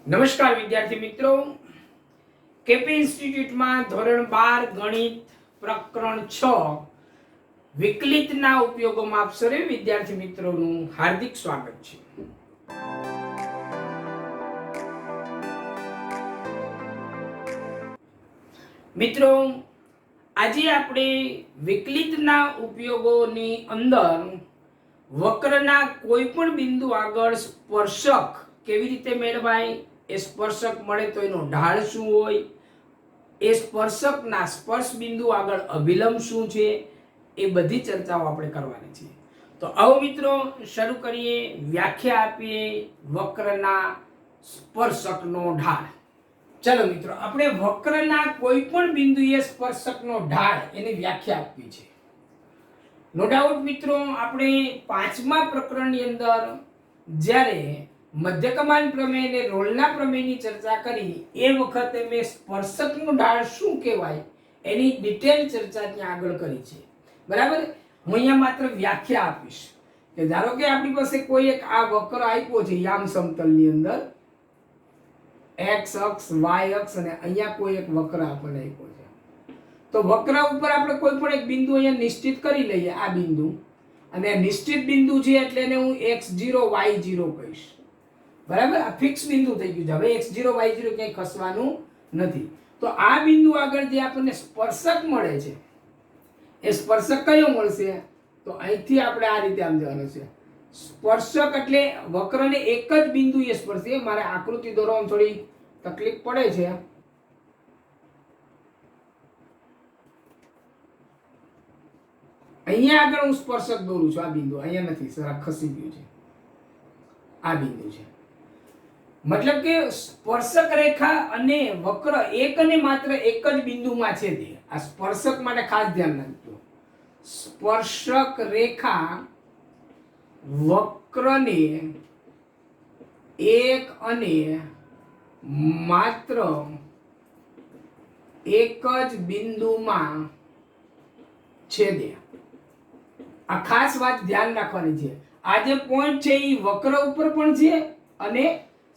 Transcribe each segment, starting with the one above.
નમસ્કાર વિદ્યાર્થી મિત્રો, કેપી ઇન્સ્ટિટ્યૂટમાં ધોરણ 12 ગણિત પ્રકરણ 6 વિકલિતના ઉપયોગોમાં આપ સર્વે વિદ્યાર્થી મિત્રોનું હાર્દિક સ્વાગત છે. મિત્રો, આજે આપણે વિકલિતના ઉપયોગોની અંદર વક્રના કોઈ પણ બિંદુ આગળ સ્પર્શક કેવી રીતે મેળવાય, એ સ્પર્શક મળે તો એનો ઢાળ શું હોય, એ સ્પર્શકના સ્પર્શ બિંદુ આગળ અભિલંબ શું છે, એ બધી ચર્ચાઓ આપણે કરવાની છે. તો આવો મિત્રો શરૂ કરીએ, વ્યાખ્યા આપીએ વક્રના સ્પર્શકનો ઢાળ. ચલો મિત્રો, આપણે વક્રના કોઈ પણ બિંદુએ સ્પર્શકનો ઢાળ એની વ્યાખ્યા આપવી છે. નો ડાઉટ મિત્રો, આપણે 5મા પ્રકરણની અંદર જ્યારે મધ્યકમાન પ્રમેય અને રોલના પ્રમેયની ચર્ચા કરી એ વખતે મેં સ્પર્શકનો ઢાળ શું કહેવાય એની ડિટેલ ચર્ચા ત્યાં આગળ કરી છે. બરાબર. હું અહીંયા માત્ર વ્યાખ્યા આપીશ કે ધારો કે આપણી પાસે કોઈ એક આ વક્ર આપ્યો છે યામ સમતલની અંદર, x અક્ષ y અક્ષ, અને અહીંયા કોઈ એક વક્ર આપણને આપ્યો છે. તો વક્ર ઉપર આપણે કોઈ પણ એક બિંદુ અહીંયા નિશ્ચિત કરી લઈએ, આ બિંદુ, અને નિશ્ચિત બિંદુ છે એટલે એને હું x0 y0 કહીશ. બરાબર. આ ફિક્સ બિંદુ થઈ ગયું છે. હવે x0 y0 ક્યાંય ખસવાનું નથી. તો આ બિંદુ આગળ જે આપણને સ્પર્શક મળે છે, એ સ્પર્શક કયો મળશે? તો અહીંથી આપણે આ રીતે આમ જવાનું છે. સ્પર્શક એટલે વક્રને એક જ બિંદુએ સ્પર્શે. મારે આકૃતિ દોરવામાં થોડી તકલીફ પડે છે. અહીંયા આગળ હું સ્પર્શક દોરું છું. આ બિંદુ અહીંયા નથી, સર ખસી ગયું છે. આ બિંદુ છે. મતલબ કે સ્પર્શક રેખા અને વક્ર એક અને માત્ર એક જ બિંદુમાં છે. તે આ સ્પર્શક માટે ખાસ ધ્યાન રાખજો. સ્પર્શક રેખા વક્રને એક અને માત્ર એક જ બિંદુમાં છેદે. આ ખાસ વાત ધ્યાન રાખવાની છે. આ જે પોઈન્ટ છે એ વક્ર ઉપર પણ છે અને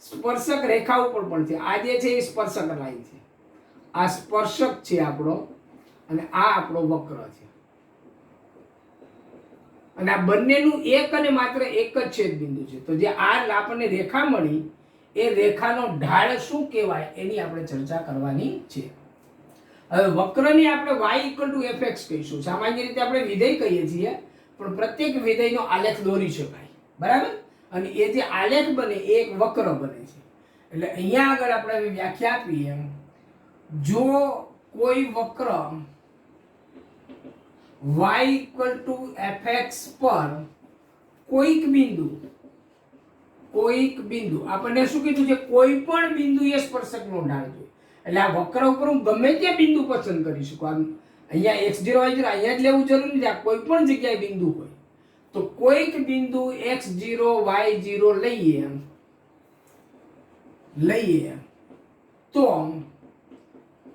સ્પર્શક રેખા ઉપર પણ છે. આ જે છે એ સ્પર્શક લાઈન છે. આ સ્પર્શક છે આપણો, અને આ આપણો વક્ર છે. અને આ બંનેનું એક અને માત્ર એક જ છેદ બિંદુ છે. તો જે આ આપણને રેખા મળી, એ રેખાનો ઢાળ શું કહેવાય એની આપણે ચર્ચા કરવાની છે. હવે વક્રની આપણે y fx કહીશું. સામાન્ય રીતે આપણે વિધેય કહીએ છીએ, પણ પ્રત્યેક વિધેયનો આલેખ દોરી શકાય. બરાબર. અને એ જે આલેખ બને એ એક વક્ર બને છે. એટલે અહીંયા આગળ આપણે વ્યાખ્યા આપીએ, જો કોઈ વક્ર y fx પર કોઈક બિંદુ આપણને શું કીધું છે? કોઈ પણ બિંદુએ સ્પર્શકનો ઢાળ જોઈએ. એટલે આ વક્ર ઉપર હું ગમે તે બિંદુ પસંદ કરી શકું. આમ અહીંયા x0 y0 અહીંયા જ લેવું જરૂરી નથી. આ કોઈ પણ જગ્યાએ બિંદુ હોય તો કોઈક બિંદુ x0 y0 લઈએ તો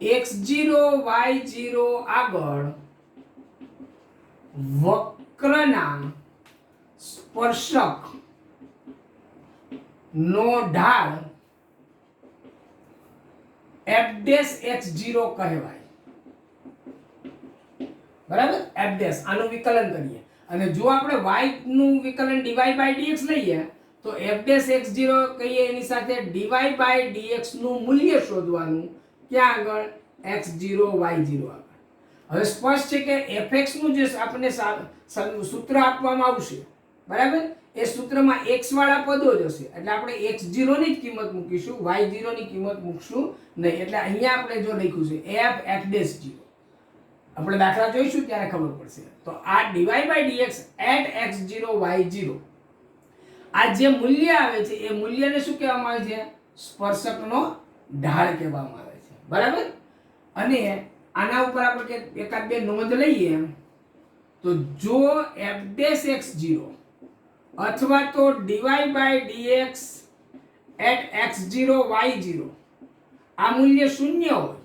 x0 y0 આગળ વક્રના સ્પર્શક નો ઢાળ f'(x0) કહેવાય. બરાબર. f'. આનું વિકલન કરીએ અને જો આપણે y નું વિકલન dy/dx લઈએ તો f'(x0) કહીએ, એની સાથે dy/dx નું મૂલ્ય શોધવાનું. ક્યાં આગળ? x0 y0 આગળ. હવે સ્પષ્ટ છે કે fx નું જે આપણને સૂત્ર આપવામાં આવશે, બરાબર, એ સૂત્રમાં x વાળા પદો જ હશે. એટલે આપણે x0 ની જ કિંમત મૂકીશું, y0 ની કિંમત મૂકશું નહીં. એટલે અહીંયા આપણે જો લખ્યું છે f'(x0), આપણે દાખલા જોઈશું ત્યારે ખબર પડશે. તો આ dy/dx x0 y0, આ જે મૂલ્ય આવે છે એ મૂલ્યને શું કહેવામાં આવે છે? સ્પર્શકનો ઢાળ કહેવામાં આવે છે. બરાબર. અને આના ઉપર આપણે એકાદ બે નોંધ લઈએ તો જો f'(x0) અથવા તો dy/dx x0 y0 આ મૂલ્ય શૂન્ય હોય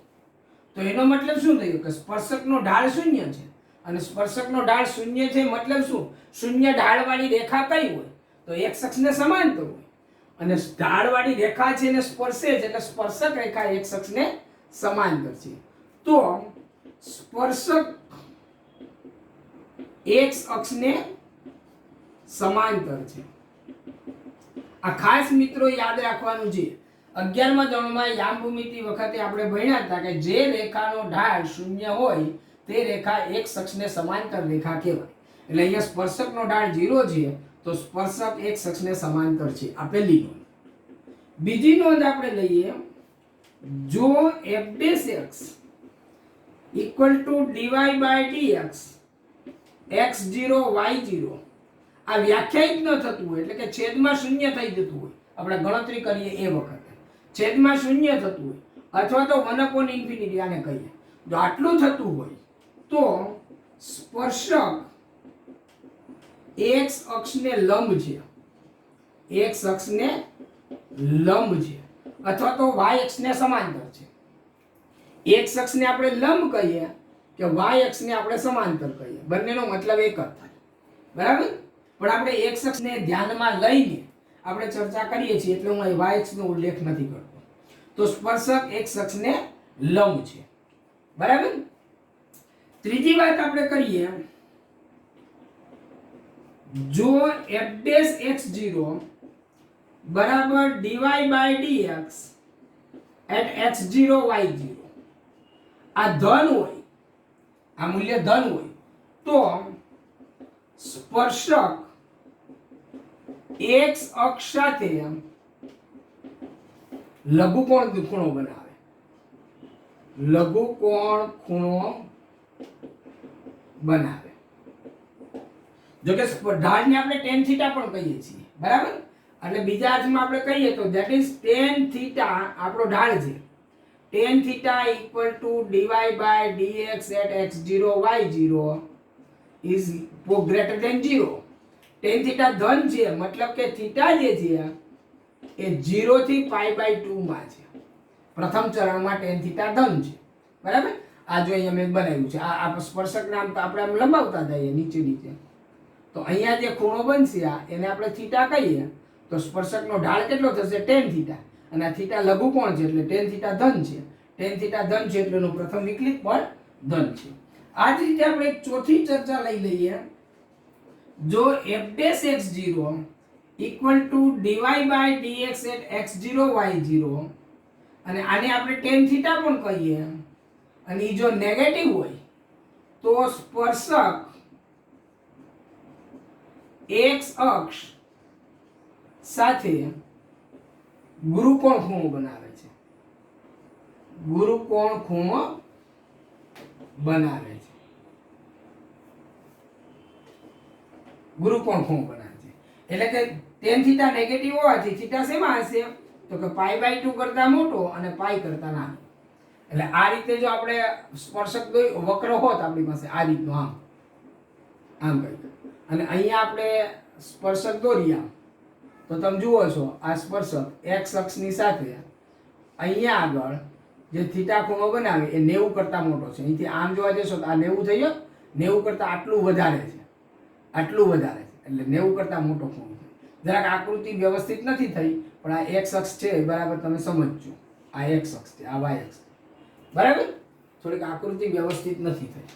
તો એનો મતલબ શું થયો? કે સ્પર્શકનો ઢાળ શૂન્ય છે. અને સ્પર્શકનો ઢાળ શૂન્ય છે મતલબ શું? શૂન્ય ઢાળવાળી રેખા કઈ હોય? તો x અક્ષને સમાંતર હોય. અને ઢાળવાળી રેખા છે એને સ્પર્શે છે એટલે સ્પર્શક રેખા એક્સ અક્ષને સમાંતર છે. તો સ્પર્શક એક્સ અક્ષને સમાંતર છે. આ ખાસ મિત્રો યાદ રાખવાનું છે. 11મા ધોરણમાં યામ ભૂમિતિ વખતે આપણે ભણ્યા હતા કે જે રેખાનો ઢાળ શૂન્ય હોય તે રેખા એક્સ અક્ષને સમાંતર રેખા કહેવાય. એટલે અહીંયા સ્પર્શકનો ઢાળ 0 છે તો સ્પર્શક એક્સ અક્ષને સમાંતર છે. આ પહેલી નોંધ. બીજી નોંધ આપણે લઈએ, જો f'(x) = dy/dx x0 y0 આ વ્યાખ્યાયિત ન થતું હોય એટલે કે છેદમાં શૂન્ય થઈ જતું હોય, આપણે ગણતરી કરીએ એ વખતે છેદમાં શૂન્ય થતું હોય અથવા તો 1/∞ આને કહીએ, જો આટલું થતું હોય તો સ્પર્શક એક્સ અક્ષને લંબ છે, એક્સ અક્ષને લંબ છે અથવા તો વાય અક્ષને સમાંતર છે. એક્સ અક્ષને આપણે લંબ કહીએ કે વાય અક્ષને આપણે સમાંતર કહીએ, બંનેનો મતલબ એક જ થાય. બરાબર? પણ આપણે એક્સ અક્ષને ધ્યાનમાં લઈને આપણે ચર્ચા કરીએ છીએ એટલે હું અહીં વાય અક્ષનો ઉલ્લેખ નથી કરતો. તો સ્પર્શક એક્સ અક્ષને લંબ છે. બરાબર? ત્રીજી વાત આપણે કરીએ, જો f'(x0) = dy/dx x0 y0 આ ધન હોય, આ મૂલ્ય ધન હોય તો સ્પર્શક એક્સ અક્ષ સાથે લઘુકોણ ખૂણો બનાવે. લઘુકોણ ખૂણો બનાવે. જો કે ઢાળને આપણે tan θ પણ કહીએ છીએ. બરાબર? એટલે બીજા અર્થમાં આપણે કહીએ તો ધેટ ઇઝ tan θ આપણો ઢાળ છે. tan θ = dy/dx x0 y0 is greater than 0. tan θ ધન છે મતલબ કે થીટા જે છે એ 0 થી π/2 માં છે. પ્રથમ ચરણમાં tan θ ધન છે. બરાબર? આ જો અહીંયા મેં બનાવ્યું છે, આ સ્પર્શક નામ તો આપણે આમ લંબાવતા જઈએ નીચે નીચે, તો અહીંયા જે ખૂણો બનશે એને આપણે થીટા કહીએ તો સ્પર્શકનો ઢાળ કેટલો થશે? tan θ. અને આ થીટા લઘુકોણ છે એટલે tan θ ધન છે. tan θ ધન છે એટલે એનું પ્રથમ વિકલિત બળ ધન છે. આ જ રીતે આપણે એક ચોથી ચર્ચા લઈ લઈએ, જો f'(x0) = dy/dx x0 y0 અને આને આપણે tan θ પણ કહીએ અને ઈ જો નેગેટિવ હોય તો સ્પર્શક એક્સ અક્ષ સાથે ગુરુકોણ ખૂણો બનાવે છે. ગુરુકોણ ખૂણો બનાવે છે. ગુરુકોણ ખૂણો બનાવે છે એટલે કે tan θ નેગેટિવ હોવાથી થીટા શેમાં હશે તો કે π/2 કરતા મોટો અને π કરતા નાનો. એટલે આ રીતે જો આપણે સ્પર્શક વક્ર હોત આપણી પાસે આ રીતનો આમ આમ કરી અને અહીંયા આપણે સ્પર્શક દોર્યા તો તમે જુઓ છો આ સ્પર્શક એક્સ અક્ષની સાથે અહીંયા આગળ જે થીટા ખૂણો બનાવે એ 90 કરતા મોટો છે. અહીંથી આમ જોવા જશો તો આ 90 થઈ ગયો, 90 કરતા આટલું વધારે છે, આટલું વધારે છે એટલે 90 કરતા મોટો ખૂણો છે. જરાક આકૃતિ વ્યવસ્થિત નથી થઈ પણ આ એક્સ અક્ષ છે બરાબર તમે સમજજો. આ એક્સ અક્ષ છે, આ વાય અક્ષ છે. બરાબર? થોડીક આકૃતિ વ્યવસ્થિત નથી થઈ.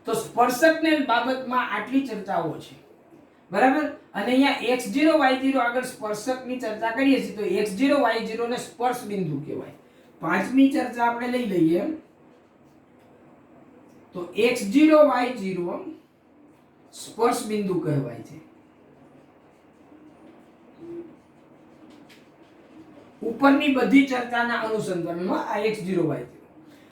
તો સ્પર્શકને બાબતમાં આટલી ચર્ચાઓ છે. બરાબર? અને અહીંયા x0 y0 આગળ સ્પર્શકની ચર્ચા કરીએ છીએ તો x0 y0 ને સ્પર્શ બિંદુ કહેવાય. પાંચમી ચર્ચા આપણે લઈ લઈએ તો x0 y0 સ્પર્શ બિંદુ કહેવાય છે. ઉપરની બધી ચર્ચાના અનુસંધાનમાં આ x0 y0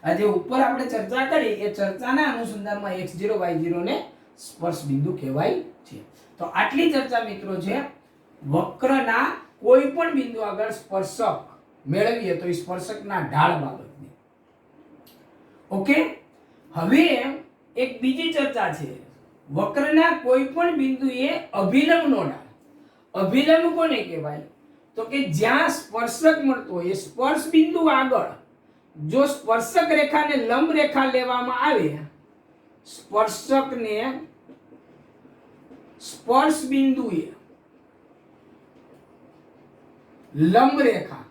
આ જે ઉપર આપણે ચર્ચા કરી એ ચર્ચાના અનુસંધાનમાં x0 y0 ને સ્પર્શ બિંદુ કહેવાય છે. તો આટલી ચર્ચા મિત્રો છે વક્રના કોઈ પણ બિંદુ આગળ સ્પર્શક મેળવીએ તો એ સ્પર્શકના ઢાળ બાબતની. ઓકે? હવે એક બીજી ચર્ચા છે વક્રના કોઈ પણ બિંદુએ અભિલંબનો ઢાળ. અભિલંબ કોને કહેવાય તો કે જ્યાં સ્પર્શક મળતો હોય એ સ્પર્શ બિંદુ આગળ જો સ્પર્શક રેખાને લંબ રેખા લેવામાં આવે, સ્પર્શકને સ્પર્શ બિંદુએ લંબ રેખા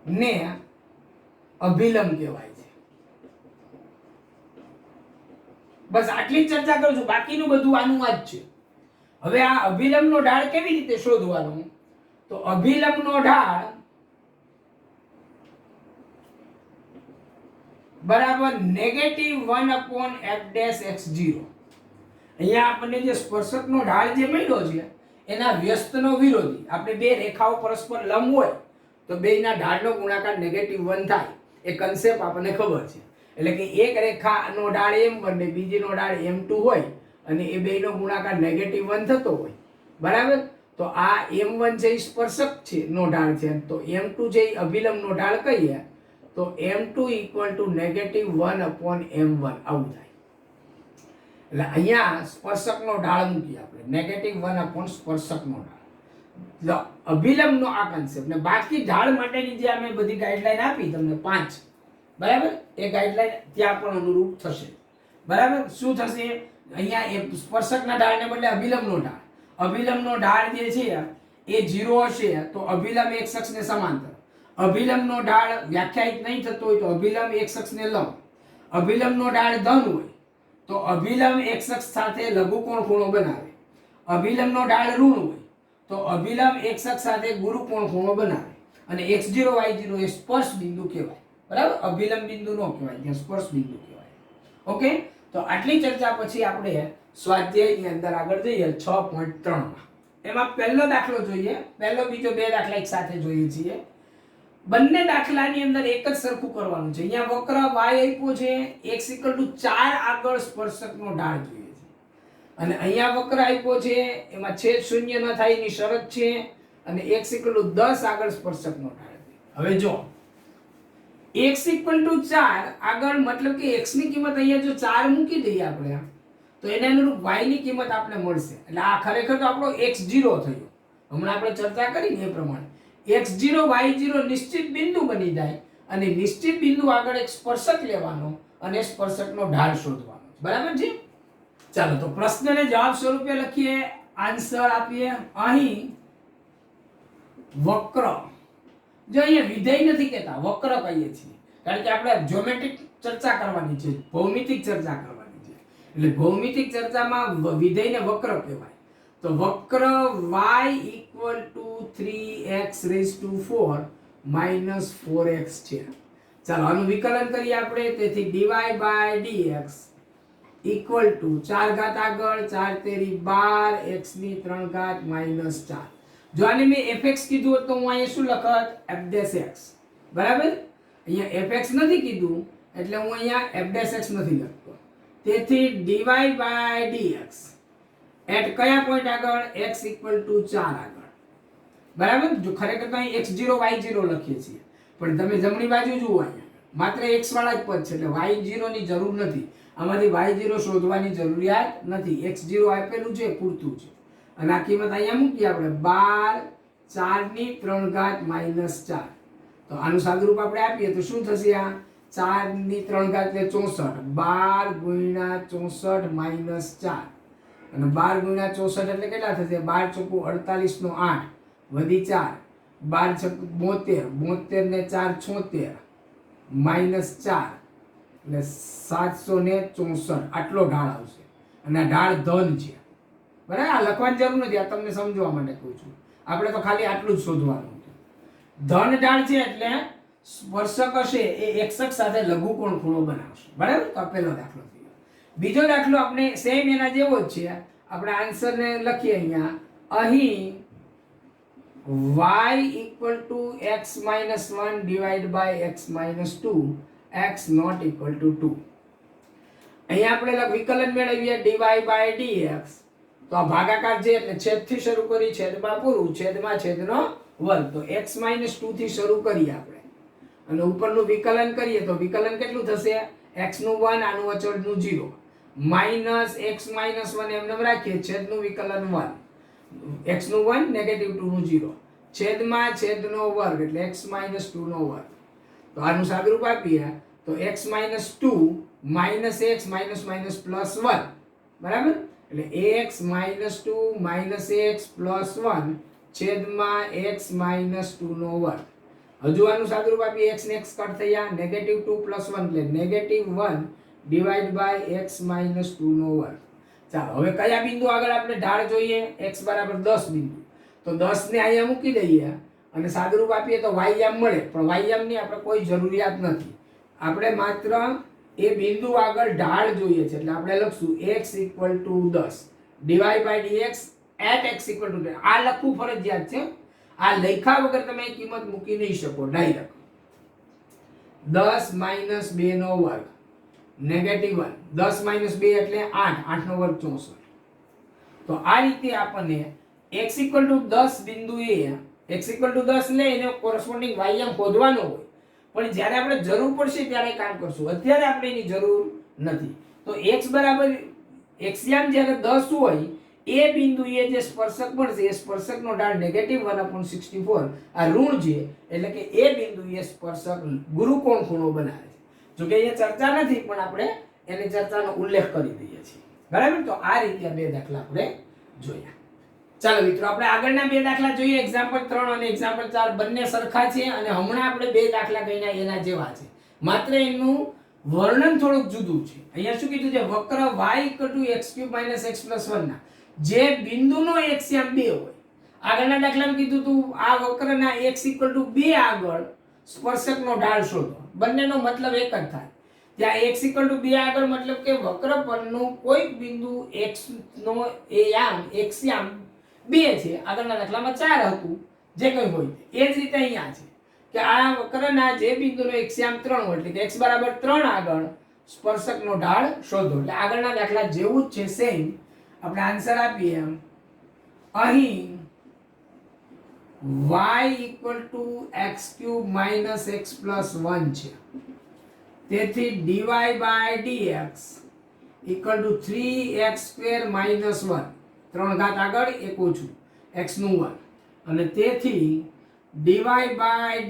ને અભિલંબ કહેવાય છે. બસ આટલી જ ચર્ચા કરું છું, બાકીનું બધું આનું આ જ છે. હવે આ અભિલંબનો ઢાળ કેવી રીતે શોધવાનો? તો અભિલંબનો ઢાળ બરાબર -1/f'(x0). અહીંયા આપણને જે સ્પર્શકનો ઢાળ જે મળ્યો છે એના વ્યસ્તનો વિરોધી. આપણે બે રેખાઓ પરસ્પર લંબ હોય તો બેયના ઢાળનો ગુણાકાર -1 થાય. એ કન્સેપ્ટ આપણને ખબર છે. એટલે કે એક રેખાનો ઢાળ m1 ને બીજીનો ઢાળ m2 હોય અને એ બેયનો ગુણાકાર -1 થતો હોય, બરાબર? તો આ m1 છે એ સ્પર્શક છે નો ઢાળ છે, તો m2 છે એ અભિલંબનો ઢાળ કહીએ તો m2 = -1/m1 આવું થાય. એટલે અહીંયા સ્પર્શકનો ઢાળ મૂકીએ આપણે, -1 સ્પર્શકનો ઢાળ. અભિલંબનો આ કન્સેપ્ટ ને બાકી ઢાળ માટેની જે અમે બધી ગાઈડલાઈન આપી તમને 5, બરાબર? એ ગાઈડલાઈન ત્યાં પણ અનુરૂપ થશે, બરાબર? શું થશે? અહીંયા સ્પર્શકના ઢાળને બદલે અભિલંબનો ઢાળ. અભિલંબનો ઢાળ જે છે એ 0 હશે તો અભિલંબ એક અક્ષને સમાંતર. અભિલંબનો ઢાળ વ્યાખ્યાયિત નહીં થતો હોય તો અભિલંબ એક અક્ષને લંબ. અભિલંબનો ઢાળ ધન હોય તો અભિલંબ એક અક્ષ સાથે લઘુકોણ ખૂણો બનાવે. અભિલંબનો ઢાળ ઋણ હોય તો અભિલંબ એક અક્ષ સાથે ગુરુકોણ ખૂણો બનાવે. અને x0 y0 એ સ્પર્શ બિંદુ કહેવાય, બરાબર? અભિલંબ બિંદુ નો કહેવાય, ત્યાં સ્પર્શ બિંદુ કહેવાય. ઓકે, તો આટલી ચર્ચા પછી આપણે સ્વાધ્યાયની અંદર આગળ જઈએ 6.3 માં. એમાં પહેલો દાખલો જોઈએ, પહેલો બીજો બે દાખલા એક સાથે જોઈએ છીએ. બંને દાખલાની અંદર એક જ સરખું કરવાનું છે. અહીંયા વક્ર y આપ્યો છે, x = 4 આગળ સ્પર્શકનો ઢાળ જોઈએ છે. અને અહીંયા વક્ર આપ્યો છે એમાં છેદ શૂન્ય ન થાય એની શરત છે અને x = 10 આગળ સ્પર્શકનો ઢાળ. હવે જો x = 4 આગળ મતલબ કે x ની કિંમત અહીંયા જો 4 મૂકી દઈએ આપણે તો એને અનુરૂપ y ની કિંમત આપણે મળશે. એટલે આ ખરેખર તો આપણો x0 થયો. હમણાં આપણે ચર્ચા કરી ને એ પ્રમાણે x0 y0 નિશ્ચિત બિંદુ બની જાય અને નિશ્ચિત બિંદુ આગળ એક સ્પર્શક લેવાનો અને સ્પર્શકનો ઢાળ શોધવાનો, બરાબર છે? ચાલો તો પ્રશ્નને જવાબ સ્વરૂપે લખીએ, આન્સર આપીએ. અહીં વક્ર, જો અહીંયા વિધેય નથી કહેતા, વક્ર કહીએ છીએ કારણ કે આપણે જ્યોમેટ્રિક ચર્ચા કરવાની છે, ભૌમિતિક ચર્ચા કરવાની છે. એટલે ભૌમિતિક ચર્ચામાં વિધેયને વક્ર કહેવાય. તો વક્ર y = 3x⁴ - 4x છે. ચાલો આનું વિકલન કરીએ આપણે. તેથી dy/dx = 4 ઘાત આગળ 4 તેરી 12 x ની 3 ઘાત -4. જો આને મેં fx કીધું હોત તો હું અહીંયા શું લખત? f'(x), બરાબર? અહીંયા fx નથી કીધું એટલે હું અહીંયા f'(x) નથી લખતો. તેથી dy/dx એટ કયા પોઈન્ટ આગળ? x = 4 આગળ, બરાબર? જો ખરેખર તો અહીં x0 y0 લખીએ છીએ પણ તમે જમણી બાજુ જુઓ, અહીંયા માત્ર x વાળા જ પદ છે એટલે y0 ની જરૂર નથી. આમાંથી y0 શોધવાની જરૂરિયાત નથી. x0 આપેલું છે પૂરતું છે. અને આ કિંમત અહીંયા મૂકીએ આપણે 12 4 ની 3 ઘાત -4. તો આનું સાદુરૂપ આપણે આપીએ તો શું થશે? આ 4 ની 3 ઘાત એટલે 64. 12 × 64 - 4 અને 12 × 64 એટલે કેટલા થશે? 12 ચોકુ 48 નો 8 વધી 4, 12 છક 72, 72 ને 4 76 -4 એટલે 764. આટલો ઢાળ આવશે અને આ ઢાળ ધન છે, બરાબર? આ લખવાની જરૂર નથી, આ તમને સમજવા માટે કહું છું. આપણે તો ખાલી આટલું જ શોધવાનું છે. ધન ઢાળ છે એટલે સ્પર્શક હશે એ એક અક્ષ સાથે લઘુકોણ ખૂણો બનાવશે, બરાબર? તો આ પહેલો દાખલો થયો. બીજો દાખલો આપણે સેમ એના જેવો જ છે. આપણે આન્સરને લખીએ અહીંયા. અહીં y = x-1 / x-2 x ≠ 2. અહીંયા આપણે વિકલન મેળવીએ dy/dx. તો આ ભાગાકાર છે એટલે છેદથી શરૂ કરી છેદમાં પૂરું, છેદમાં છેદનો વર્ગ. તો x-2 થી શરૂ કરીએ આપણે અને ઉપરનું વિકલન કરીએ તો વિકલન કેટલું થશે? x નું 1, આનું અચળનું 0 -x-1 એમને રાખીએ, છેદનું વિકલન 1, x નું 1 -2 નું 0 છેદમાં છેદનો વર્ગ એટલે x-2 નો વર્ગ. તો આનું સાદુરૂપ આપીએ તો x-2 - x +1, બરાબર? એટલે x - 2 - x +1 છેદમાં x માઇનસ 2 નો વર્ગ. હજુ આનું સાદુરૂપ આપીએ, x ને x કટ થયા, -2 + 1 એટલે -1 ડિવાઈડ બાય x માઇનસ 2 નો વર્ગ. ચાલો હવે કયા બિંદુ આગળ આપણે ઢાળ જોઈએ? x બરાબર 10 બિંદુ. તો 10 ને અહીંયા મૂકી દઈએ અને સાદુરૂપ આપીએ તો y મળે, પણ y ની આપણે કોઈ જરૂરિયાત નથી. આપણે માત્ર એ બિંદુ આગળ ઢાળ જોઈએ છે, એટલે આપણે લખશું x = 10 divide by dx at x = 10. આ લખવું ફરજિયાત છે. આ લખ્યા વગર તમે કિંમત મૂકી નહીં શકો ડાયરેક્ટ. 10 - 2 નો વર્ગ -1. 10 - 2 એટલે 8, 8 નો વર્ગ 64. તો આ રીતે આપણને x = 10 બિંદુએ x = 10 લે એનો કોરસ્પોન્ડિંગ ym શોધવાનો હોય, પણ જ્યારે આપણે જરૂર પડશે ત્યારે કામ કરશું. અત્યારે આપણે એની જરૂર નથી. તો x બરાબર xm જ્યારે 10 હોય એ બિંદુએ જે સ્પર્શક મળશે એ સ્પર્શકનો ઢાળ -1/64 આ ઋણ છે, એટલે કે એ બિંદુએ સ્પર્શક ગુરુકોણ ખૂણો બનાવે છે. જો કે અહીંયા ચર્ચા નથી, પણ આપણે એની ચર્ચાનો ઉલ્લેખ કરી દઈએ છીએ. બરાબર? તો આ રીતે બે દાખલા આપણે જોયા. ચાલો મિત્રો, આપણે આગળના બે દાખલા જોઈએ. એક્ઝામ્પલ 3 અને એક્ઝામ્પલ 4 બંને સરખા છે અને હમણાં આપણે બે દાખલા ગણ્યા એના જેવા છે, માત્ર એનું વર્ણન થોડુંક જુદું છે. અહીંયા શું કીધું છે? વક્ર y = x³ - x + 1 ના જે બિંદુનો એક્સ્યામ 2 હોય. આગળના દાખલામાં કીધું હતું આ વક્રના x = 2 આગળ સ્પર્શકનો ઢાળ શોધો. બંનેનો મતલબ એક જ થાય. ત્યાં x = 2 આગળ મતલબ કે વક્ર પરનું કોઈ બિંદુ x નો એક્સ્યામ 2 છે. આગળના દાખલામાં 4 હતું, જે કંઈ હોય એ જ રીતે અહીંયા છે કે આ વક્રના જે બિંદુનો એક્સ્યામ 3 હોય, એટલે કે x = 3 આગળ સ્પર્શકનો ઢાળ શોધો. એટલે આગળના દાખલા જેવું જ છે, સેમ. આપણે આન્સર આપીએ અહીં y = x³ - x + 1 છે. તેથી dy by dx = 3x² - 1. 3 ઘાત આગળ 1 ઓછું x નું વર્ગ, અને તેથી dy by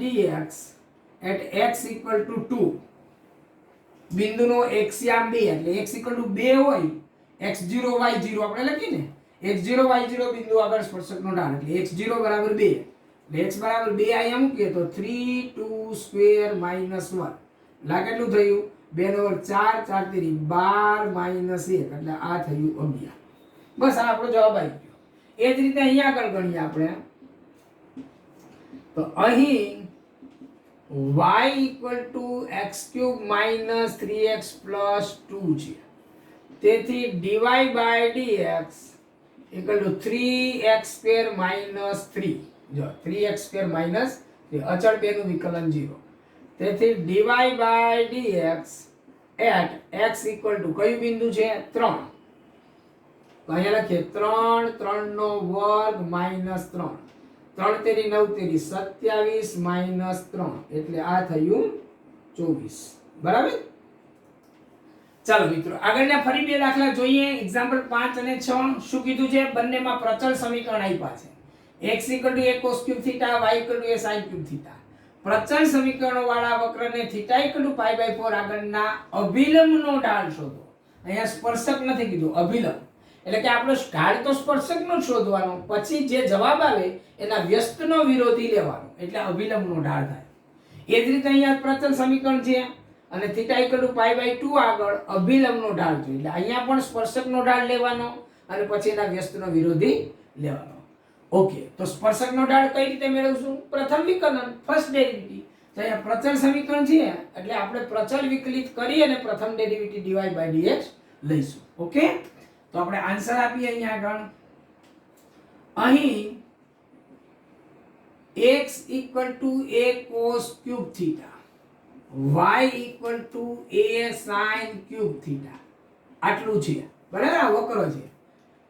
dx at x = 2. બિંદુનો એક્સ્યામ 2 એટલે x = 2 હોય, x0 y0 આપણે લખીને x0 y0 બિંદુ આગળ સ્પર્શકનો ઢાળ એટલે x0 = 2. એટલે x = 2 અહીંયા મૂકીએ તો 3 2² - 1 લાગે કેટલું થયું? 2 નો વર્ગ 4, 4 તેરી 12 - 1 એટલે આ થયું 11. બસ આ આપણો જવાબ આવી ગયો. એ જ રીતે અહીંયા આગળ ગણીએ આપણે તો અહીં y = x³ - 3x + 2 છે. તેથી dy by dx = 3x² - 3. જો 3x² - 3 અચળ 2 નું વિકલન 0. તેથી dy by dx at x = કયું બિંદુ છે? 3. તો અહીંયા લખીએ 3, 3 નો વર્ગ -3. 3 તેરી 9 તેરી 27 - 3 એટલે આ થયું 24. બરાબર? ચાલો મિત્રો, આગળના ફરી બે દાખલા જોઈએ. એક્ઝામ્પલ 5 અને 6 શું કીધું છે? બંનેમાં પ્રચલ સમીકરણ આપ્યા છે. x = a cos³ θ, y = a sin³ θ. પ્રચલ સમીકરણો વાળા વક્રને θ = π/4 આગળના અભિલંબનો ઢાળ શોધો. અહીંયા સ્પર્શક નથી કીધું, અભિલંબ. એટલે કે આપણો ઢાળ તો સ્પર્શકનો જ શોધવાનો, પછી જે જવાબ આવે એના વ્યસ્તનો વિરોધી લેવાનો, એટલે અભિલંબનો ઢાળ થાય. એ જ રીતે અહીંયા પ્રચલ સમીકરણ છે અને θ = π/2 આગળ અભિલંબનો ઢાળ છે, એટલે અહીંયા પણ સ્પર્શકનો ઢાળ લેવાનો અને પછી એના વ્યસ્તનો વિરોધી લેવાનો. ઓકે, તો સ્પર્શકનો ઢાળ કઈ રીતે મેળવશું? પ્રથમ વિકલન, ફર્સ્ટ ડેરિવેટિવ. તો અહીંયા પ્રચલ સમીકરણ છે એટલે આપણે પ્રચલ વિકલિત કરી અને પ્રથમ ડેરિવેટિવ dy by dx લઈશું. ઓકે, તો આપણે આન્સર આપીએ અહીંયા આગળ. અહીં x = a cos³ θ, y = a sin³ θ. આટલું છે. બરાબર? આ વક્ર છે.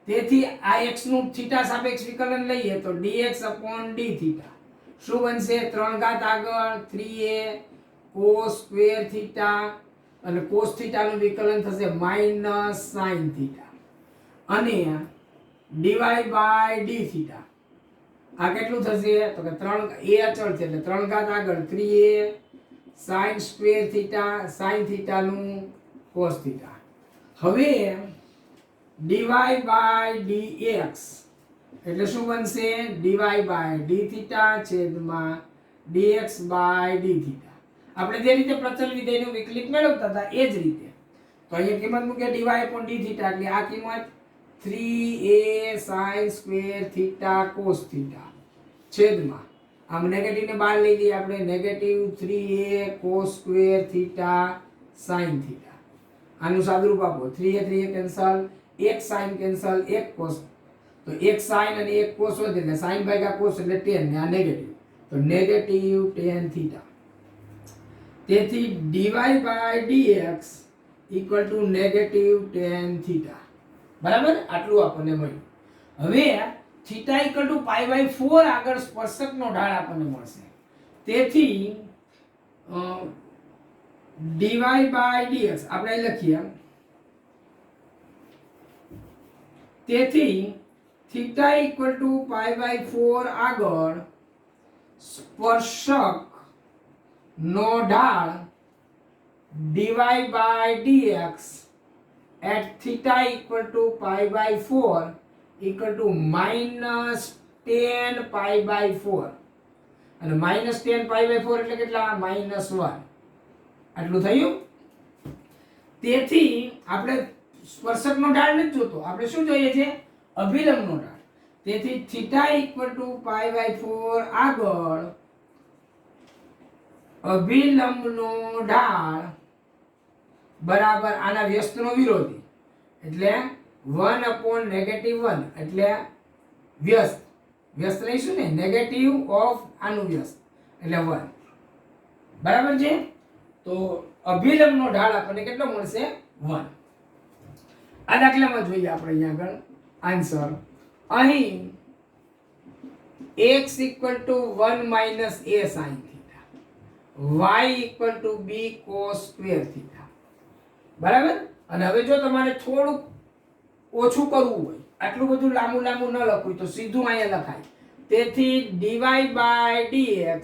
તેથી આ x નું θ સાપેક્ષ વિકલન લઈએ તો dx/dθ શું બનશે? 3 ઘાત આગળ 3a cos² θ અને cos θ નું વિકલન થશે -sin θ અને dy by dθ. આ કેટલું થશે? તો કે 3 a અચળ છે એટલે 3 ઘાત આગળ 3a sin² θ, sin θ નું cos θ. હવે dy by dx એટલે શું બનશે dy બાય d થીટા છેદમાં dx બાય d થીટા. આપણે જે રીતે પ્રચલ વિધેયનું વિકલિત મેળવતા હતા એ જ રીતે. તો અહીંયા કિંમત મૂકે dy upon d થીટા એટલે આ કિંમત 3a sin square theta cos theta છેદમાં આમ નેગેટિવ ને બહાર લઈ લઈએ આપણે negative 3a cos square theta sin theta. આનું સાદુરૂપ આપો 3a 3a કેન્સલ, એક sin કેન્સલ, એક cos. તો એક sin અને એક cos વધે એટલે sin ભાગ્યા cos એટલે tan ને આ નેગેટિવ. તો નેગેટિવ tan થીટા. તેથી dy by dx equal to negative tan theta. બરાબર આટલું આપણને મળ્યું. હવે theta equal to pi by 4 આગળ સ્પર્શકનો ઢાળ આપણને મળશે. તેથી dy by dx આપણે લખીએ. તેથી theta equal to pi by 4 આગળ સ્પર્શક નો ઢાળ dy by dx at theta equal to pi by 4 equal to minus tan pi by 4 અને minus tan pi by 4 એટલે કેટલા minus 1 આટલું થયું. તેથી આપણે સ્પર્શકનો ઢાળ નથી જોતો, આપણે શું જોઈએ છે અભિલંબનો ઢાળ. તેથી theta equal to pi by 4 આગળ અભિલંબનો ઢાળ બરાબર આના વ્યસ્તનો વિરોધી એટલે 1 upon -1 એટલે વ્યસ્ત વ્યસ્ત લઈશું ને નેગેટિવ ઓફ આનું વ્યસ્ત એટલે 1 બરાબર છે. તો અભિલંબનો ઢાળ આપણને કેટલો મળશે 1. આ દાખલામાં જોઈએ આપણે અહીંયા આગળ આન્સર. અહીં x = 1 - a sin θ, y = b cos square θ. બરાબર. અને હવે જો તમારે થોડું ઓછું કરવું હોય, આટલું બધું લાંબુ ન લખવું તો સીધું અહીંયા લખાય. તેથી dy by dx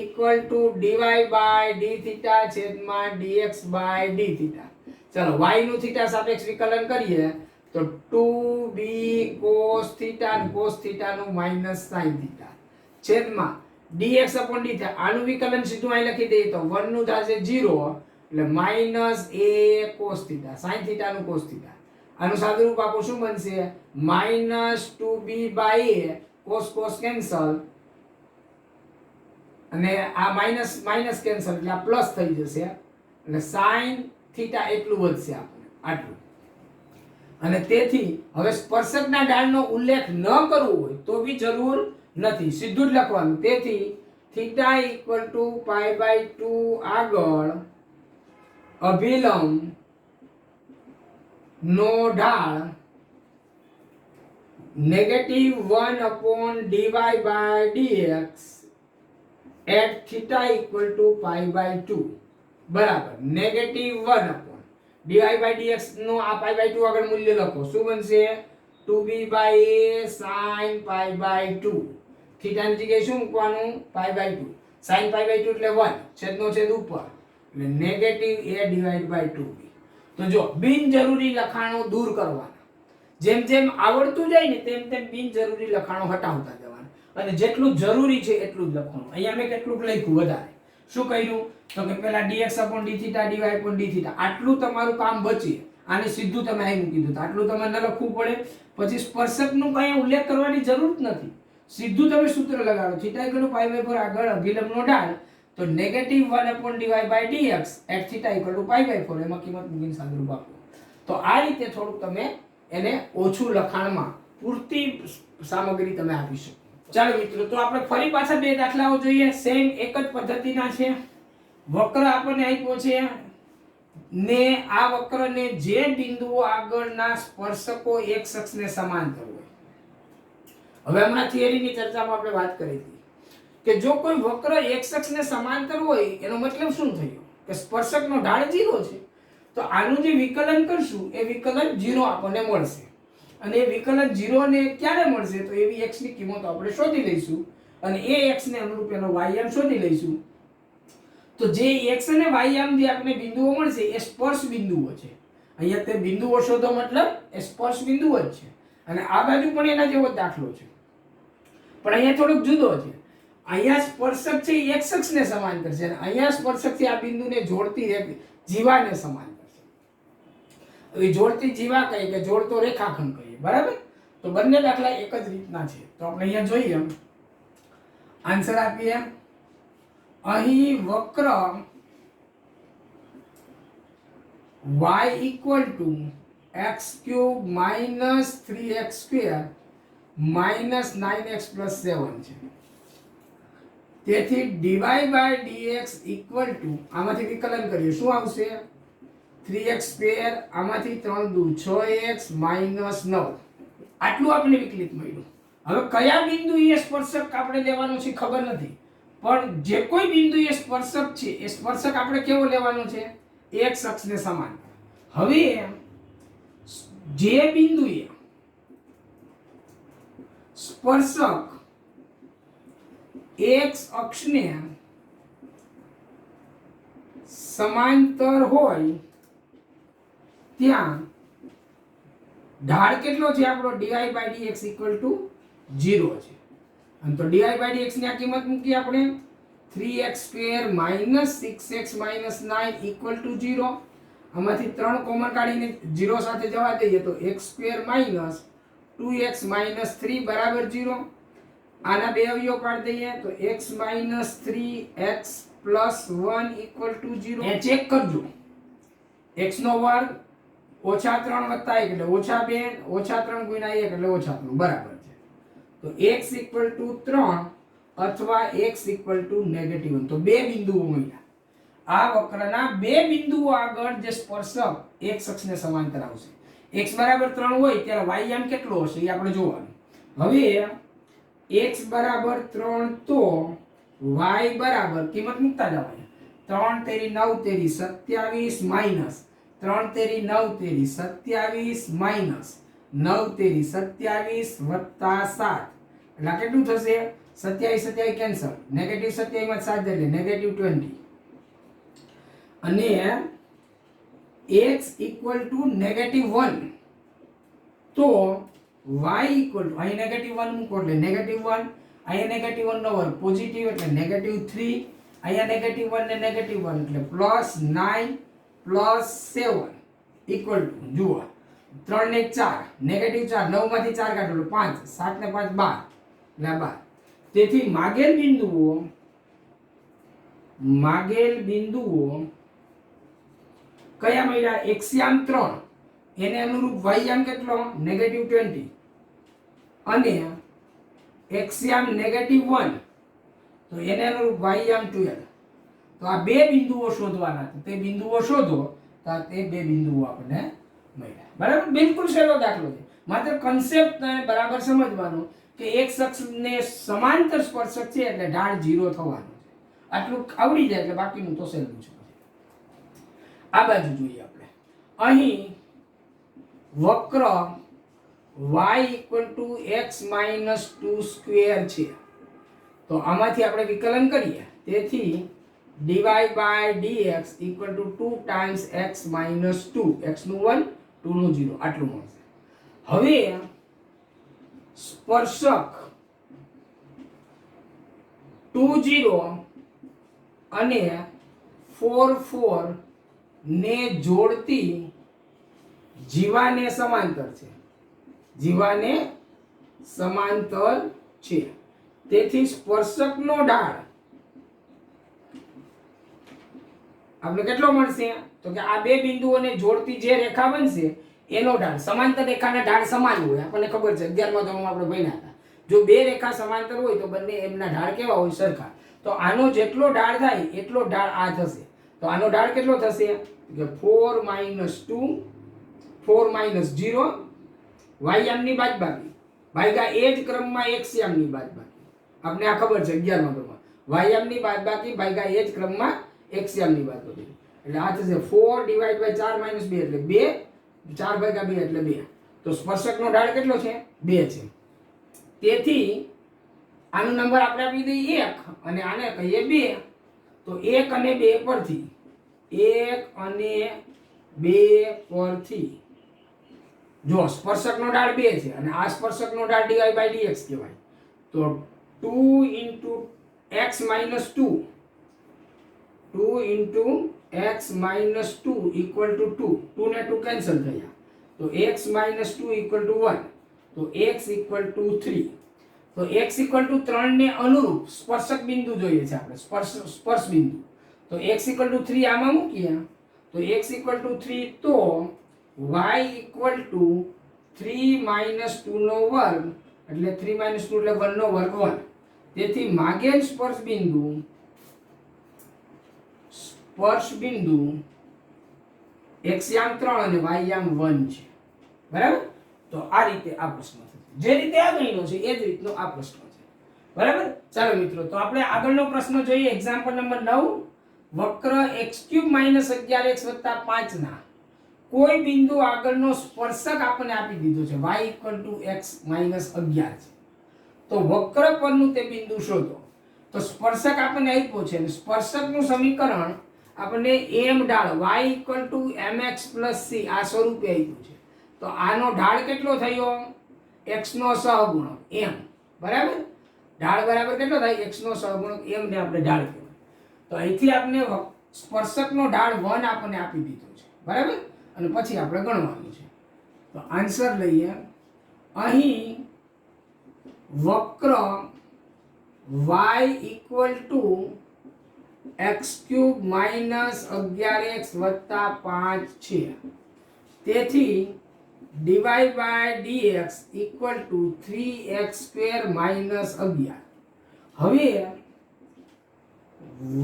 equal to dy by d theta છેદમાં dx by d theta. ચલો y નું થીટા સાપેક્ષ વિકલન કરીએ તો 2b cos theta અને cos theta નું minus sin theta છેદમાં dx upon d theta. આનું વિકલન સીધું અહીં લખી દઈએ તો 1 નું થશે 0 એટલે minus a cos theta sin theta નું cos theta. આનું સાદુરૂપ આપો શું બનશે minus 2b by a cos cancel અને આ માઈનસ કેન્સલ એટલે આ પ્લસ થઈ જશે એટલે sin થીટા એટલું વધશે આપણને આટલું. અને તેથી હવે સ્પર્શકના ઢાળનો ઉલ્લેખ ન કરવો હોય તો બી જરૂર નથી, સીધું જ લખવાનું. તેથી થીટા = pi by 2 આગળ અભિલંબ નો ઢાળ -1 upon dy by dx at theta = pi by 2 બરાબર -1 upon dy by dx નો આ pi by 2 આગળ મૂલ્ય લખો શું બનશે 2b by a sin pi by 2. Theta ની જગ્યાએ શું મૂકવાનું pi by 2 sin pi by 2 એટલે 1 છેદનો છેદ ઉપર એટલે -a divided by 2b. તો જો બિનજરૂરી લખાણો દૂર કરવાના. જેમ જેમ આવડતું જાય ને તેમ તેમ બિનજરૂરી લખાણો હટાવતા જવાના અને જેટલું જરૂરી છે એટલું જ લખવાનું. અહીંયા મેં કેટલું લખ્યું વધારે. શું કર્યું તો કે પહેલા dx upon d theta dy upon d theta આટલું તમારું કામ બચે. આને સીધું તમે અહીં મૂકી દો તો આટલું તમારે ન લખવું પડે. પછી સ્પર્શકનું કંઈ ઉલ્લેખ કરવાની જરૂર જ નથી, સીધું તમે સૂત્ર લગાડો થીટા = pi by 4 આગળ અભિલંબનો ઢાળ તો -1 upon dy by dx at theta = pi by 4 એમાં કિંમત મૂકીને સાદુરૂપ આપો. તો આ રીતે થોડુંક તમે એને ઓછું લખાણમાં પૂરતી સામગ્રી તમે આપી શકો. ચાલો મિત્રો, તો આપણે ફરી પાછા બે દાખલાઓ જોઈએ. સેમ એક જ પદ્ધતિના છે. વક્ર આપણને આપ્યો છે ને આ વક્રને જે બિંદુઓ આગળના સ્પર્શકો એક અક્ષને સમાંતર હોય. હવે હમણાં થિયરીની ચર્ચામાં આપણે વાત કરી હતી કે જો કોઈ વક્ર એક અક્ષને સમાંતર હોય એનો મતલબ શું થયો કે સ્પર્શકનો ઢાળ 0 છે. તો આનું જે વિકલન કરશું એ વિકલન 0 આપણને મળશે. અને એ વિકલન 0 ને ક્યારે મળશે તો એવી x ની કિંમત આપણે શોધી લઈશું અને એ x ને અનુરૂપ એનો y આમ શોધી લઈશું. તો જે x અને y આમ જે આપણે બિંદુઓ મળશે એ સ્પર્શ બિંદુઓ છે. અહીંયા તે બિંદુઓ શોધો મતલબ એ સ્પર્શ બિંદુઓ જ છે. અને આ બાજુ પણ એના જેવો જ દાખલો છે, પણ અહીંયા થોડોક જુદો છે. અહીંયા સ્પર્શક છે એ x અક્ષને સમાંતર છે અને અહીંયા સ્પર્શક છે આ બિંદુને જોડતી જીવાને સમાંતર છે. હવે જોડતી જીવા કહીએ કે જોડતો રેખાખંડ કહીએ, બરાબર? તો બંને દાખલા એક જ રીતના છે. તો આપણે અહીંયા જોઈએ, આન્સર આપીએ. અહીં વક્ર y equal to x cube minus 3x square minus 9x plus 7 છે. તેથી dy by dx equal to, આમાંથી વિકલન કરીએ શું આવશે? 3x square, આમાંથી 3 દુ 6x minus 9. આટલું આપણે વિકલિત મળ્યું. હવે કયા બિંદુએ સ્પર્શક આપણે લેવાનો છે ખબર નથી, પણ જે કોઈ બિંદુએ સ્પર્શક છે એ સ્પર્શક આપણે કેવો લેવાનો છે? x અક્ષને સમાંતર. હવે જે બિંદુએ સ્પર્શક x અક્ષને સમાંતર હોય ત્યાં ઢાળ કેટલો છે આપણો? dy by dx equal to 0 છે. અને તો dy by dx ની આ કિંમત મૂકી આપણે 3x square minus 6x minus 9 equal to 0. આમાંથી 3 કોમન કાઢીને 0 સાથે જવા દઈએ તો x square minus 2x minus 3 બરાબર 0. આના બે અવયવ પાડી દઈએ તો x minus 3x plus 1 equal to 0. A check કરજો, x નો વર્ગ ઓછા 3 વત્તા 1 એટલે ઓછા 2, ઓછા 3 ગુણ્યા 1 એટલે ઓછા 3 બરાબર છે. તો x equal to 3 અથવા x equal to -1. તો બે બિંદુઓ મળ્યા. આ વક્રના બે બિંદુઓ આગળ જે સ્પર્શક x અક્ષને સમાંતર આવશે. x બરાબર 3 હોય ત્યારે y યામ કેટલો હશે એ આપણે જોવાનું. હવે x બરાબર 3 તો y બરાબર કિંમત મૂકતા જવાની. 3 તેરી 9 તેરી 27 માઈનસ 3 તેરી 9 તેરી 27 માઈનસ 9 તેરી 27 વત્તા 7 એટલે કેટલું થશે? 27 27 કેન્સલ, નેગેટિવ 27 માં 7 એટલે નેગેટિવ 20. અને x equal to -1 તો y equal to, અહીં -1 મૂકો એટલે -1, અહીંયા -1 નો વર્ગ પોઝિટિવ એટલે -3, અહીંયા -1 ને -1 એટલે +9 +7 equal to, જુઓ 3 ને 4 -4, 9 માંથી 4 કાઢો એટલે 5, 7 ને 5 12 એટલે 12. તેથી માગેલ બિંદુઓ કયા મળ્યા? x યામ 3, એને અનુરૂપ y યામ કેટલો? -20, અને x યામ -1 તો એને અનુરૂપ y યામ 12. તો આ બે બિંદુઓ શોધવાના છે. તે બિંદુઓ શોધો તો તે બે બિંદુઓ આપણને મળ્યા. બરાબર? બિલકુલ સહેલો દાખલો છે. માત્ર કન્સેપ્ટને બરાબર સમજવાનું કે x અક્ષને સમાંતર સ્પર્શક છે એટલે ઢાળ 0 થવાનો છે. આટલું આવડી જાય એટલે બાકીનું તો સહેલું છે. આ બાજુ જોઈએ આપણે. અહીં વક્ર y equal to x minus 2 square છે. તો આમાંથી આપણે વિકલન કરીએ. તેથી dy by dx equal to 2 times x minus 2. x નું 1, 2 નું 0 આટલું મળશે. હવે સ્પર્શક 2 0 અને 4 4 ને જોડતી જીવાને સમાંતર છે. જીવાને સમાંતર છે. તેથી સ્પર્શકનો ઢાળ આપણે કેટલો મળશે? તો કે આ બે બિંદુઓને જોડતી જે રેખા બનશે એનો ઢાળ. સમાંતર રેખાના ઢાળ સમાન હોય, આપણને ખબર છે, 11મા ધોરણમાં આપણે ભણ્યા હતા. જો બે રેખા સમાંતર હોય તો બંને એમના ઢાળ કેવા હોય? સરખા. તો આનો જેટલો ઢાળ થાય એટલો ઢાળ આ થશે. તો આનો ઢાળ કેટલો થશે? કે 4 - 2 4 - 0 y યામની બાદબાકી ભાગ્યા એ જ ક્રમમાં x યામની બાદબાકી. આપણે આ ખબર છે 11મા ધોરણમાં. y યામની બાદબાકી ભાગ્યા એ જ ક્રમમાં x યામની બાદબાકી. એટલે આ થશે 4 / 4 - 2 એટલે 2, 4 ભાગ્યા 2 એટલે 2. તો સ્પર્શકનો ઢાળ કેટલો છે? 2 છે. તેથી આનો નંબર આપણે આપી દઈએ 1 અને આને કહીએ 2. તો 1 અને 2 પરથી 1 અને 2 પરથી જો સ્પર્શકનો ઢાળ 2 છે અને આ સ્પર્શકનો ઢાળ dy/dx કહેવાય. તો 2 into x minus 2 2 into x minus 2 equal to 2. 2 ને 2 કેન્સલ થયા. તો x minus 2 equal to 1. તો x equal to 3. તો x equal to 3 ને અનુરૂપ સ્પર્શક બિંદુ જોઈએ છે આપણે, સ્પર્શ બિંદુ. તો x equal to 3 આમાં મૂકીએ. તો x equal to 3 તો y equal to 3 minus 2 નો વર્ગ એટલે 3 minus 2 એટલે 1 નો વર્ગ 1. તેથી માગેલ સ્પર્શ બિંદુ x યામ 3 અને y યામ 1 છે. બરાબર? તો આ રીતે આ પ્રશ્ન થશે. જે રીતે આગળનો છે એ જ રીતનો આ પ્રશ્ન છે. બરાબર? ચાલો મિત્રો, તો આપણે આગળનો પ્રશ્ન જોઈએ. Example number 9. વક્ર x³ - 11x + 5 ના કોઈ બિંદુ આગળનો સ્પર્શક આપણને આપી દીધો છે, y = x - 11 છે. તો વક્ર પરનું તે બિંદુ શોધો. તો સ્પર્શક આપણને આપ્યો છે અને સ્પર્શકનું સમીકરણ આપણને m ઢાળ y = mx + c આ સ્વરૂપે આપ્યું છે. તો આનો ઢાળ કેટલો થયો? x નો સહગુણક m. બરાબર? ઢાળ બરાબર કેટલો થાય? x નો સહગુણક m ને આપણે ઢાળ કહેવાય. તો અહીંથી આપણે સ્પર્શકનો ઢાળ 1 આપણને આપી દીધો છે. બરાબર? અને પછી આપણે ગણવાનું છે. તો આન્સર લઈએ. અહીં વક્ર y = x³ - 11x + 5 છે. તેથી dy/dx = 3x² - 11. હવે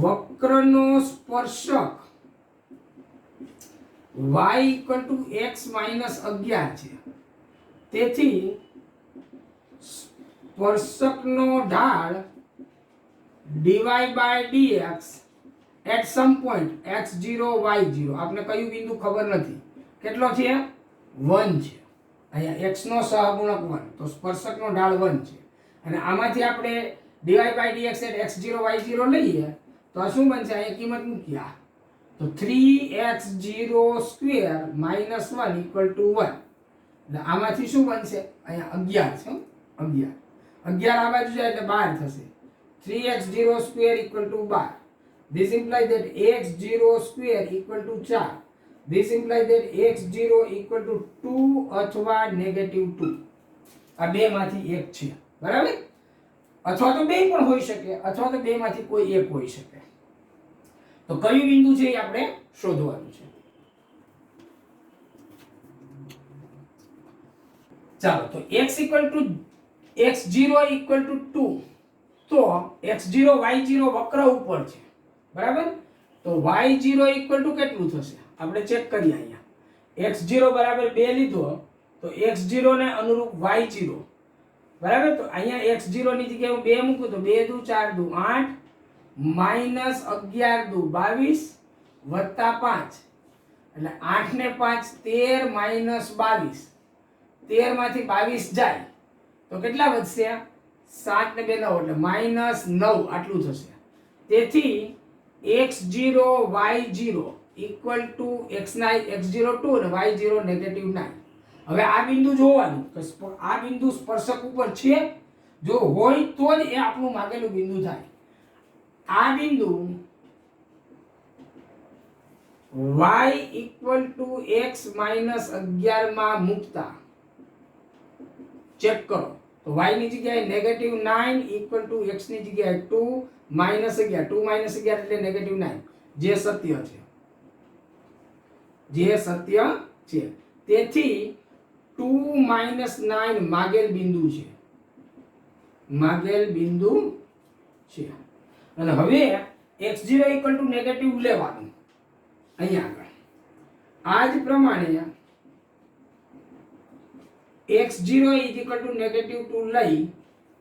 વક્રનો સ્પર્શક y = x - 11 છે. તેથી સ્પર્શકનો ઢાળ dy/dx at some point x0 y0 આપણે કયું બિંદુ ખબર નથી, કેટલો છે? 1 છે. અહીંયા x નો સહગુણક 1, તો સ્પર્શકનો ઢાળ 1 છે. અને આમાંથી આપણે dy/dx at x0 y0 લઈએ તો આ શું બનશે? અહીંયા કિંમત મૂકીએ. તો 3x02 - 1 = 1. એટલે આમાંથી શું બનશે? અહીંયા 11 છે. 11 આ બાજુ જાય એટલે 12 થશે. 3x02 = 12. This implies that x02 = 4. This implies that x0 = 2 અથવા -2. આ બે માંથી એક છે. બરાબર? અથવા તો બે પણ હોઈ શકે, અથવા તો બે માંથી કોઈ એક હોઈ શકે. તો કયું બિંદુ છે એ આપણે શોધવાનું છે. ચાલો, તો x0 = 2. તો x0 y0 વક્ર ઉપર છે. બરાબર? તો y0 = કેટલું થશે? આપણે ચેક કરીએ. અહીંયા x0 = 2 લીધો તો x0 ને અનુરૂપ y0. બરાબર? તો અહીંયા x0 ની જગ્યાએ હું 2 મૂકું તો 2 દુ 4 દુ 8 -11 દુ 22 + 5 એટલે 8 ને 5 13 -22. 13 માંથી 22 જાય તો કેટલા વધશે? 7 ને 2 9 એટલે -9 આટલું થશે. તેથી x0 y0 = x0 2 અને y0 -9. હવે આ બિંદુ જોવાનું કે આ બિંદુ સ્પર્શક ઉપર છે. જો હોય તો જ એ આપણું માંગેલું બિંદુ થાય. આ બિંદુ y = x - 11 માં મૂકતા ચેક કરો તો y ની જગ્યાએ -9 = x ની જગ્યાએ 2 -11 2 -11 એટલે -9 જે સત્ય છે. તેથી 2 - 9 માગેલ બિંદુ છે. અને હવે x0 = નેગેટિવ લેવાનું. અહીંયા આગળ આ જ પ્રમાણે x0 = -2 લઈ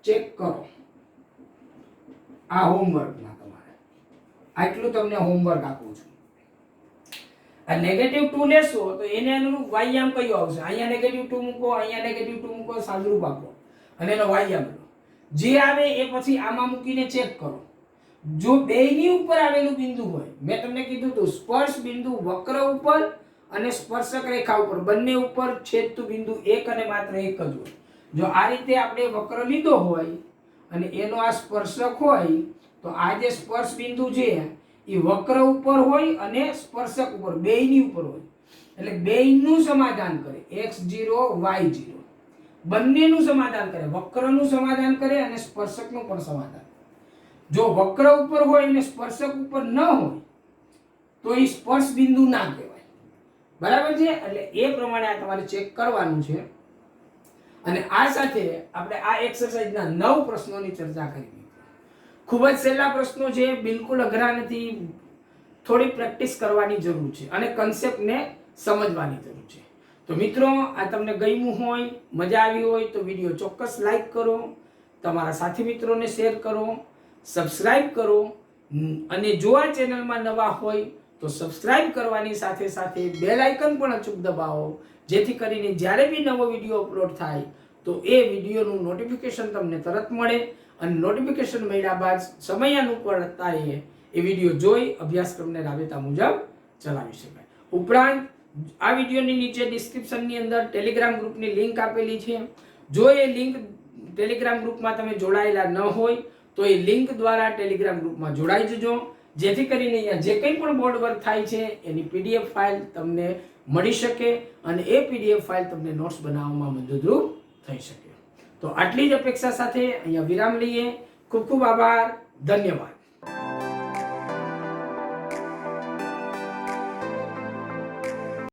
ચેક કરો. આ હોમવર્કમાં તમારે આટલું તમને હોમવર્ક આપું છું. આ -2 લેશો તો એને અનુરૂપ y યામ કયો આવશે? અહીંયા -2 મૂકો, અહીંયા -2 મૂકો, સાદુરૂપ આપો અને એનો y યામ લો. જે આવે એ પછી આમાં મૂકીને ચેક કરો. જો બેયની ઉપર આવેલું બિંદુ હોય, મેં તમને કીધું તો સ્પર્શ બિંદુ વક્ર ઉપર અને સ્પર્શક રેખા ઉપર બંને ઉપર છેદતું બિંદુ એક અને માત્ર એક જ હોય. જો આ રીતે આપણે વક્ર લીધો હોય અને એનો આ સ્પર્શક હોય તો આ જે સ્પર્શ બિંદુ છે એ વક્ર ઉપર હોય અને સ્પર્શક ઉપર બેયની ઉપર હોય. એટલે બેયનું સમાધાન કરે, x0 y0 બંનેનું સમાધાન કરે, વક્રનું સમાધાન કરે અને સ્પર્શકનું પણ સમાધાન. જો વક્ર ઉપર હોય અને સ્પર્શક ઉપર ન હોય તો એ સ્પર્શ બિંદુ ના કહેવાય. બરાબર છે? એટલે એ પ્રમાણે આ તમારે ચેક કરવાનું છે. અને આ સાથે આપણે આ એક્સરસાઇઝના 9 પ્રશ્નોની ચર્ચા કરી. ખૂબ જ સહેલા પ્રશ્નો છે, બિલકુલ અઘરા નથી. થોડી પ્રેક્ટિસ કરવાની જરૂર છે અને કન્સેપ્ટને સમજવાની જરૂર છે. તો મિત્રો, આ તમને ગમ્યું હોય, મજા આવી હોય તો વિડીયો ચોક્કસ લાઈક કરો, તમારા સાથી મિત્રોને શેર કરો, સબસ્ક્રાઇબ કરો અને જો આ ચેનલમાં નવા હોય તો સબસ્ક્રાઇબ કરવાની સાથે સાથે બેલ આઇકન પણ અચૂક દબાવો, જેથી કરીને જ્યારે બી નવો વિડીયો અપલોડ થાય તો એ વિડીયોનું નોટિફિકેશન તમને તરત મળે અને નોટિફિકેશન મળ્યા બાદ સમયાનુકૂળતાએ એ વિડીયો જોઈ અભ્યાસક્રમને રાબેતા મુજબ ચલાવી શકાય. ઉપરાંત આ વિડીયોની નીચે ડિસ્ક્રિપ્શનની અંદર ટેલિગ્રામ ગ્રુપની લિંક આપેલી છે. જો એ લિંક ટેલિગ્રામ ગ્રુપમાં તમે જોડાયેલા ન હોય તો એ લિંક દ્વારા ટેલિગ્રામ ગ્રુપમાં જોડાઈ જજો, જેથી કરીને અહીંયા જે કંઈ પણ બોર્ડ વર્ક થાય છે એની પીડીએફ ફાઇલ તમને મળી શકે અને એ પીડીએફ ફાઇલ તમને નોટ્સ બનાવવામાં મદદરૂપ થઈ શકે. તો આટલી જ અપેક્ષા સાથે અહીંયા વિરામ લઈએ. ખૂબ ખૂબ આભાર. ધન્યવાદ.